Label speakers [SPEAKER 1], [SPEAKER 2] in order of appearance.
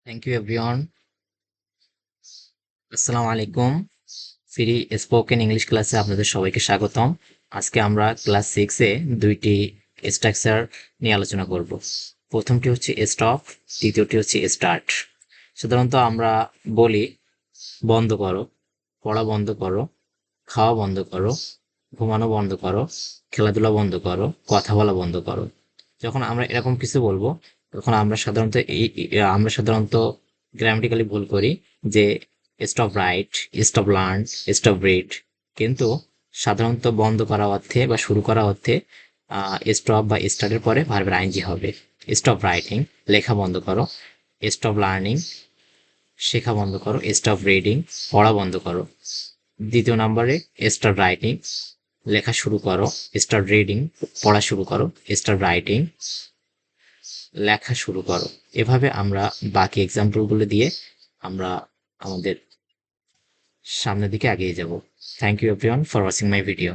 [SPEAKER 1] Thank you everyone. আসসালামু আলাইকুম। Free spoken English ক্লাসে আপনাদের সবাইকে স্বাগতম। আজকে আমরা ক্লাস 6-এ দুইটি স্ট্রাকচার নিয়ে আলোচনা করব। প্রথমটি হচ্ছে স্টপ, দ্বিতীয়টি হচ্ছে স্টার্ট। সাধারণত আমরা বলি বন্ধ করো, পড়া বন্ধ করো, খাওয়া বন্ধ করো, ঘুমানো বন্ধ করো, খেলাধুলা বন্ধ করো, কথা বলা বন্ধ করো। যখন আমরা এরকম কিছু বলবো তখন আমরা সাধারণত গ্রামাটিক্যালি ভুল করি যে stop right, stop learn, stop read. কিন্তু সাধারণত বন্ধ করা অর্থে বা শুরু করা অর্থে স্টপ বা স্টার্টের পরে ভার্বের আইনজি হবে। স্টপ রাইটিং, লেখা বন্ধ করো। স্টপ লার্নিং, শেখা বন্ধ করো। স্টপ রিডিং, পড়া বন্ধ করো। দ্বিতীয় নম্বরে স্টার্ট রাইটিং, লেখা শুরু করো। স্টার্ট রিডিং, পড়া শুরু করো। স্টার্ট রাইটিং, লেখা শুরু করো। এভাবে আমরা বাকি এক্সাম্পলগুলো দিয়ে আমরা আমাদের সামনের দিকে এগিয়ে যাব। Thank you everyone for watching my video.